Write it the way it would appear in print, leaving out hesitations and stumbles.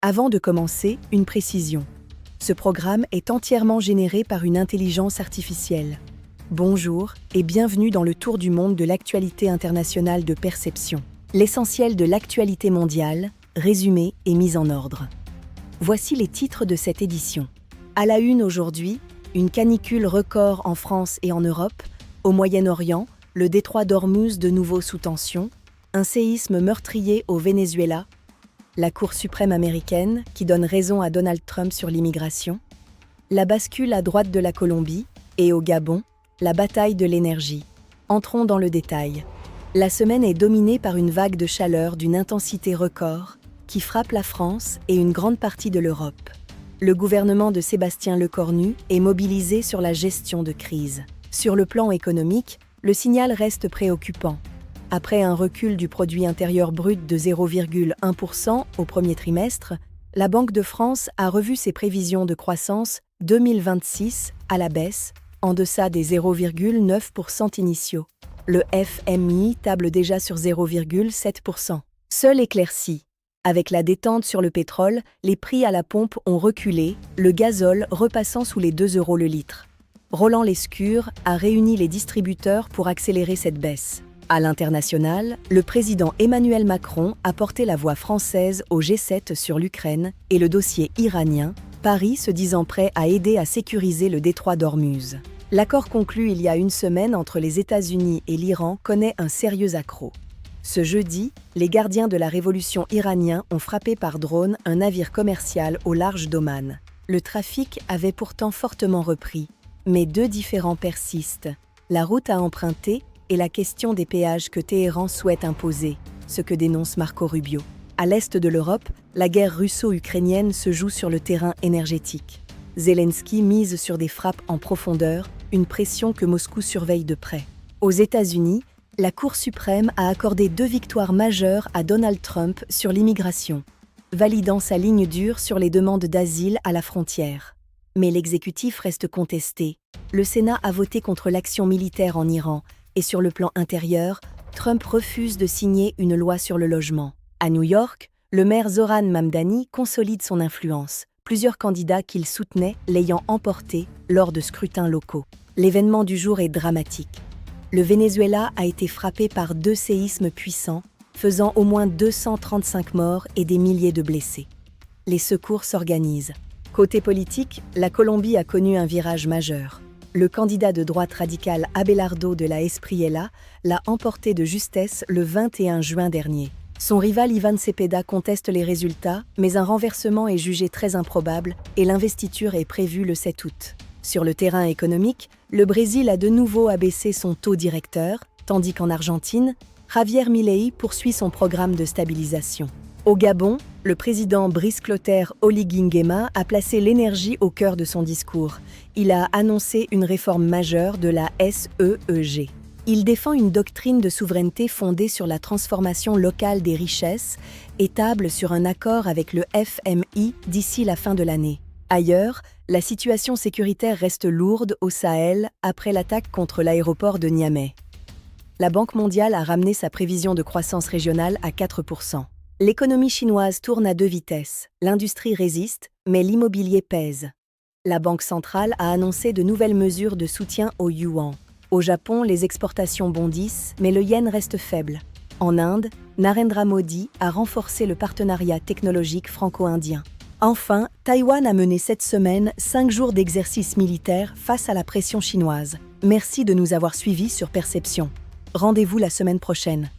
Avant de commencer, une précision. Ce programme est entièrement généré par une intelligence artificielle. Bonjour et bienvenue dans le tour du monde de l'actualité internationale de Perception. L'essentiel de l'actualité mondiale, résumé et mis en ordre. Voici les titres de cette édition. À la une aujourd'hui, une canicule record en France et en Europe, au Moyen-Orient, le détroit d'Ormuz de nouveau sous tension, un séisme meurtrier au Venezuela, la Cour suprême américaine qui donne raison à Donald Trump sur l'immigration, la bascule à droite de la Colombie et au Gabon, la bataille de l'énergie. Entrons dans le détail. La semaine est dominée par une vague de chaleur d'une intensité record qui frappe la France et une grande partie de l'Europe. Le gouvernement de Sébastien Lecornu est mobilisé sur la gestion de crise. Sur le plan économique, le signal reste préoccupant. Après un recul du produit intérieur brut de 0,1% au premier trimestre, la Banque de France a revu ses prévisions de croissance 2026 à la baisse, en deçà des 0,9% initiaux. Le FMI table déjà sur 0,7%. Seule éclaircie. Avec la détente sur le pétrole, les prix à la pompe ont reculé, le gazole repassant sous les 2 € le litre. Roland Lescure a réuni les distributeurs pour accélérer cette baisse. À l'international, le président Emmanuel Macron a porté la voix française au G7 sur l'Ukraine et le dossier iranien, Paris se disant prêt à aider à sécuriser le détroit d'Ormuz. L'accord conclu il y a une semaine entre les États-Unis et l'Iran connaît un sérieux accroc. Ce jeudi, les gardiens de la révolution iranien ont frappé par drone un navire commercial au large d'Oman. Le trafic avait pourtant fortement repris, mais deux différends persistent. La route à emprunter et la question des péages que Téhéran souhaite imposer, ce que dénonce Marco Rubio. À l'est de l'Europe, la guerre russo-ukrainienne se joue sur le terrain énergétique. Zelensky mise sur des frappes en profondeur, une pression que Moscou surveille de près. Aux États-Unis, la Cour suprême a accordé 2 victoires majeures à Donald Trump sur l'immigration, validant sa ligne dure sur les demandes d'asile à la frontière. Mais l'exécutif reste contesté. Le Sénat a voté contre l'action militaire en Iran, et sur le plan intérieur, Trump refuse de signer une loi sur le logement. À New York, le maire Zohran Mamdani consolide son influence, plusieurs candidats qu'il soutenait l'ayant emporté lors de scrutins locaux. L'événement du jour est dramatique. Le Venezuela a été frappé par 2 séismes puissants, faisant au moins 235 morts et des milliers de blessés. Les secours s'organisent. Côté politique, la Colombie a connu un virage majeur. Le candidat de droite radicale Abelardo de la Espriella l'a emporté de justesse le 21 juin dernier. Son rival Ivan Cepeda conteste les résultats, mais un renversement est jugé très improbable et l'investiture est prévue le 7 août. Sur le terrain économique, le Brésil a de nouveau abaissé son taux directeur, tandis qu'en Argentine, Javier Milei poursuit son programme de stabilisation. Au Gabon, le président Brice Clotaire Oligui Nguema a placé l'énergie au cœur de son discours. Il a annoncé une réforme majeure de la SEEG. Il défend une doctrine de souveraineté fondée sur la transformation locale des richesses et table sur un accord avec le FMI d'ici la fin de l'année. Ailleurs, la situation sécuritaire reste lourde au Sahel après l'attaque contre l'aéroport de Niamey. La Banque mondiale a ramené sa prévision de croissance régionale à 4%. L'économie chinoise tourne à 2 vitesses. L'industrie résiste, mais l'immobilier pèse. La Banque centrale a annoncé de nouvelles mesures de soutien au yuan. Au Japon, les exportations bondissent, mais le yen reste faible. En Inde, Narendra Modi a renforcé le partenariat technologique franco-indien. Enfin, Taïwan a mené cette semaine 5 jours d'exercice militaire face à la pression chinoise. Merci de nous avoir suivis sur Perception. Rendez-vous la semaine prochaine.